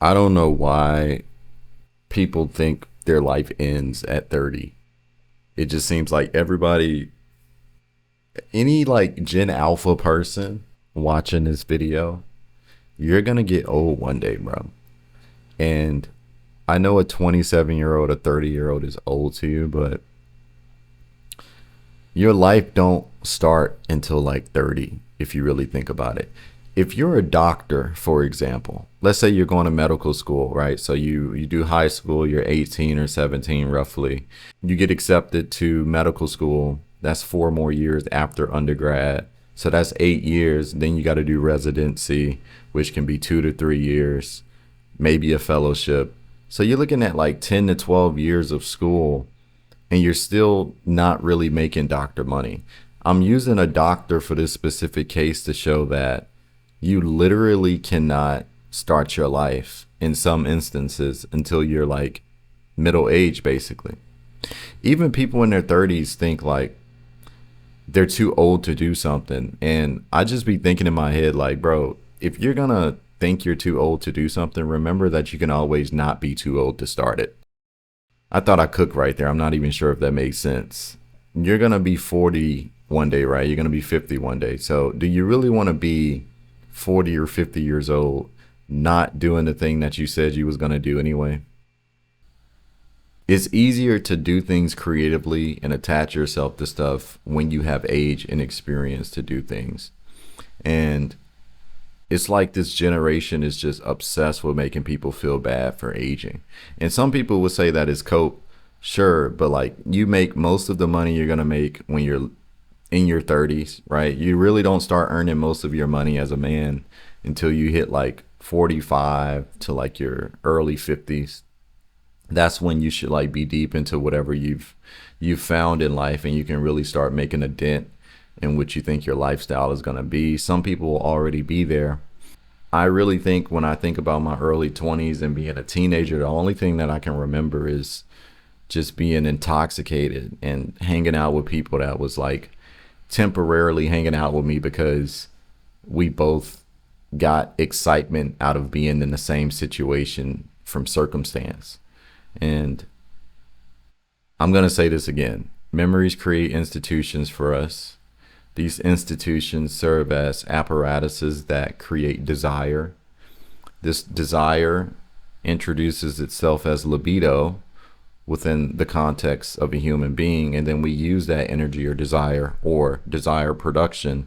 I don't know why people think their life ends at 30. It just seems like everybody, any like Gen Alpha person watching this video, you're gonna get old one day, bro. And I know a 27-year-old, a 30-year-old is old to you, but your life don't start until like 30 if you really think about it. If you're a doctor, for example, let's say you're going to medical school, right? So you do high school, you're 18 or 17 roughly. You get accepted to medical school. That's 4 more years after undergrad. So that's 8 years. Then you got to do residency, which can be 2 to 3 years, maybe a fellowship. So you're looking at like 10 to 12 years of school, and you're still not really making doctor money. I'm using a doctor for this specific case to show that you literally cannot start your life in some instances until you're like middle age, basically. Even people in their 30s think like they're too old to do something. And I just be thinking in my head, like, bro, if you're gonna think you're too old to do something, remember that you can always not be too old to start it. I thought I cooked right there. I'm not even sure if that makes sense. You're going to be 40 one day, right? You're going to be 50 one day. So do you really want to be 40 or 50 years old, not doing the thing that you said you was going to do anyway? It's easier to do things creatively and attach yourself to stuff when you have age and experience to do things. And it's like this generation is just obsessed with making people feel bad for aging. And some people would say that is cope, sure, but like you make most of the money you're gonna make when you're in your 30s, right? You really don't start earning most of your money as a man until you hit like 45 to like your early 50s. That's when you should like be deep into whatever you've found in life, and you can really start making a dent in what you think your lifestyle is going to be. Some people will already be there. I really think when I think about my early 20s and being a teenager, the only thing that I can remember is just being intoxicated and hanging out with people that was like temporarily hanging out with me because we both got excitement out of being in the same situation from circumstance. And I'm going to say this again. Memories create institutions for us. These institutions serve as apparatuses that create desire. This desire introduces itself as libido within the context of a human being, and then we use that energy or desire production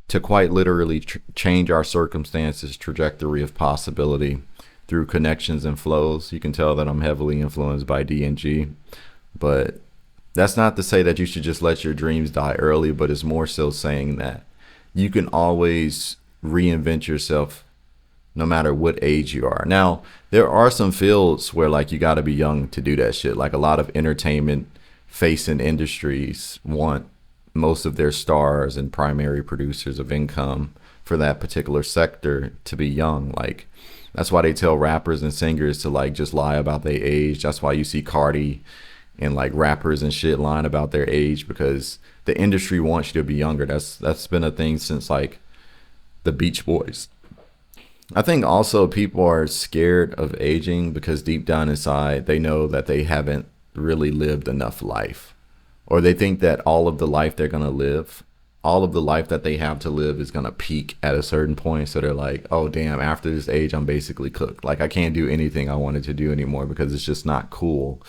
to quite literally change our circumstances, trajectory of possibility through connections and flows. You can tell that I'm heavily influenced by D&G, but that's not to say that you should just let your dreams die early, but it's more so saying that you can always reinvent yourself no matter what age you are. Now, there are some fields where like you got to be young to do that shit. Like a lot of entertainment facing industries want most of their stars and primary producers of income for that particular sector to be young. Like that's why they tell rappers and singers to like just lie about their age. That's why you see Cardi and like rappers and shit lying about their age, because the industry wants you to be younger. That's been a thing since like the Beach Boys. I think also people are scared of aging because deep down inside they know that they haven't really lived enough life, or they think that all of the life they're going to live, all of the life that they have to live is going to peak at a certain point. So they're like, oh damn, after this age I'm basically cooked. Like I can't do anything I wanted to do anymore because it's just not cool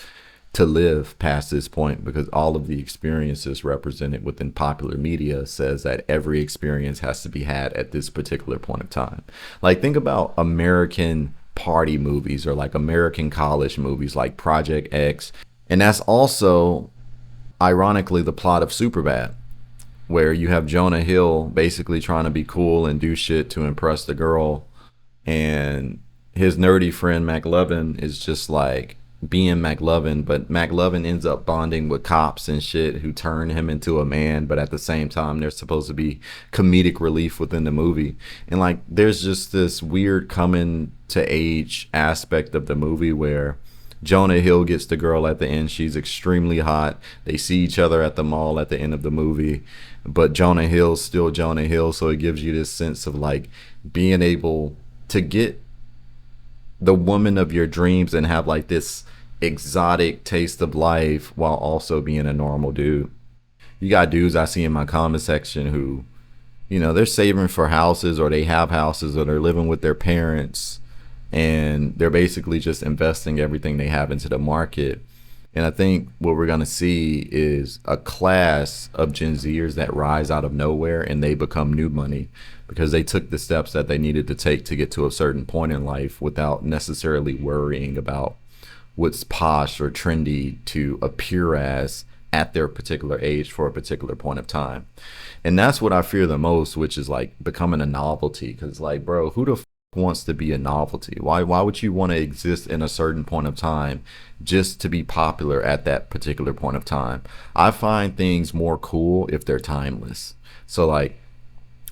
to live past this point, because all of the experiences represented within popular media says that every experience has to be had at this particular point of time. Like think about American party movies or like American college movies like Project X. And that's also ironically the plot of Superbad, where you have Jonah Hill basically trying to be cool and do shit to impress the girl, and his nerdy friend McLovin is just like being McLovin, but McLovin ends up bonding with cops and shit who turn him into a man, but at the same time there's supposed to be comedic relief within the movie. And like there's just this weird coming to age aspect of the movie where Jonah Hill gets the girl at the end. She's extremely hot. They see each other at the mall at the end of the movie, but Jonah Hill's still Jonah Hill. So it gives you this sense of like being able to get the woman of your dreams and have like this exotic taste of life while also being a normal dude. You got dudes I see in my comment section who, they're saving for houses, or they have houses, or they're living with their parents, and they're basically just investing everything they have into the market. And I think what we're going to see is a class of Gen Zers that rise out of nowhere, and they become new money because they took the steps that they needed to take to get to a certain point in life without necessarily worrying about what's posh or trendy to appear as at their particular age for a particular point of time. And that's what I fear the most, which is like becoming a novelty. Because like, bro, who the wants to be a novelty? Why would you want to exist in a certain point of time just to be popular at that particular point of time? I find things more cool if they're timeless. So like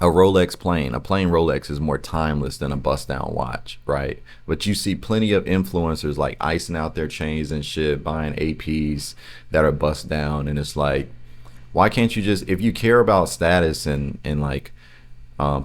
a plain Rolex is more timeless than a bust down watch, right? But you see plenty of influencers like icing out their chains and shit, buying APs that are bust down. And it's like, why can't you just, if you care about status and like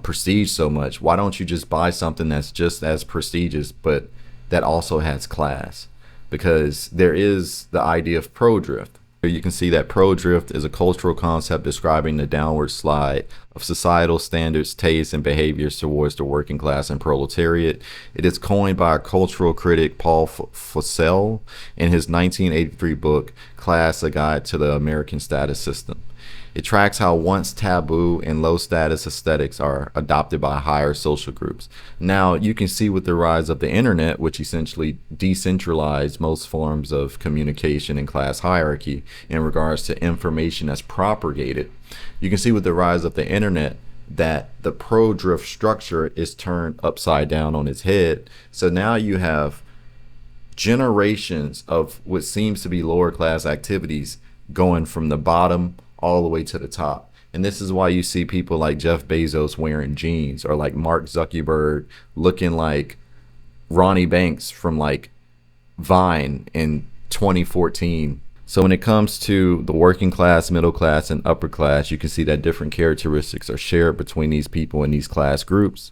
prestige so much, why don't you just buy something that's just as prestigious but that also has class? Because there is the idea of pro drift. You can see that pro drift is a cultural concept describing the downward slide of societal standards, tastes, and behaviors towards the working class and proletariat. It is coined by a cultural critic, Paul Fussell, in his 1983 book, Class: A Guide to the American Status System. It tracks how once taboo and low status aesthetics are adopted by higher social groups. Now, you can see with the rise of the internet, which essentially decentralized most forms of communication and class hierarchy in regards to information that's propagated, you can see with the rise of the internet that the pro drift structure is turned upside down on its head. So now you have generations of what seems to be lower class activities going from the bottom all the way to the top. And this is why you see people like Jeff Bezos wearing jeans, or like Mark Zuckerberg looking like Ronnie Banks from like Vine in 2014. So when it comes to the working class, middle class, and upper class, you can see that different characteristics are shared between these people in these class groups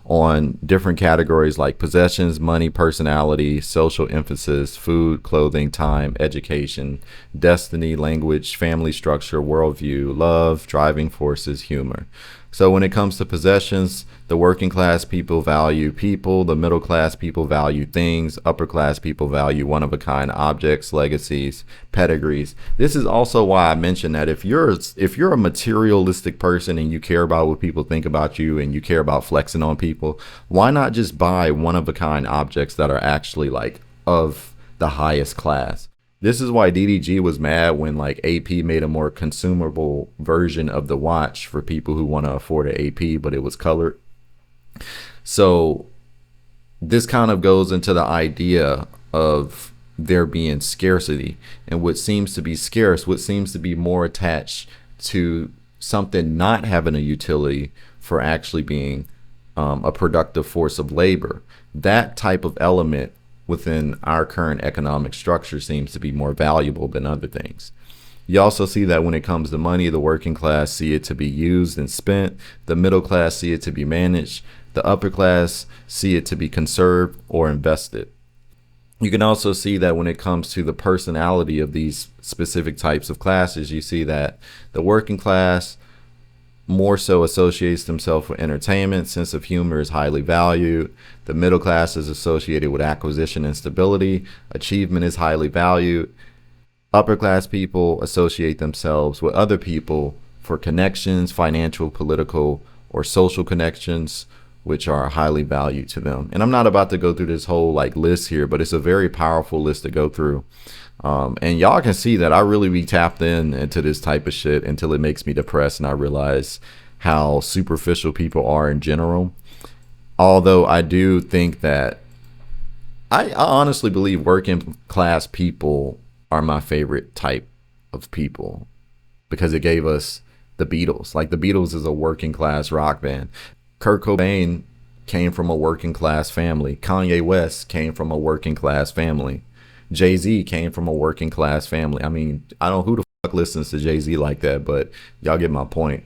on different categories like possessions, money, personality, social emphasis, food, clothing, time, education, destiny, language, family structure, worldview, love, driving forces, humor. So when it comes to possessions, the working class people value people, the middle class people value things, upper class people value one-of-a-kind objects, legacies, pedigrees. This is also why I mentioned that if you're a materialistic person and you care about what people think about you and you care about flexing on people, why not just buy one-of-a-kind objects that are actually like of the highest class? This is why DDG was mad when like AP made a more consumable version of the watch for people who want to afford an AP, but it was colored. So this kind of goes into the idea of there being scarcity, and what seems to be scarce, what seems to be more attached to something not having a utility for actually being a productive force of labor. That type of element within our current economic structure seems to be more valuable than other things. You also see that when it comes to money, the working class see it to be used and spent, the middle class see it to be managed, the upper class see it to be conserved or invested. You can also see that when it comes to the personality of these specific types of classes, you see that the working class more so associates themselves with entertainment. Sense of humor is highly valued. The middle class is associated with acquisition and stability. Achievement is highly valued. Upper class people associate themselves with other people for connections, financial, political, or social connections, which are highly valued to them. And I'm not about to go through this whole like list here, but it's a very powerful list to go through. And y'all can see that I really be tapped into this type of shit until it makes me depressed and I realize how superficial people are in general. Although I do think that I honestly believe working class people are my favorite type of people, because it gave us the Beatles. Like the Beatles is a working class rock band. Kurt Cobain came from a working class family. Kanye West came from a working class family. Jay-Z came from a working class family. I mean, I don't know who the fuck listens to Jay-Z like that, but y'all get my point.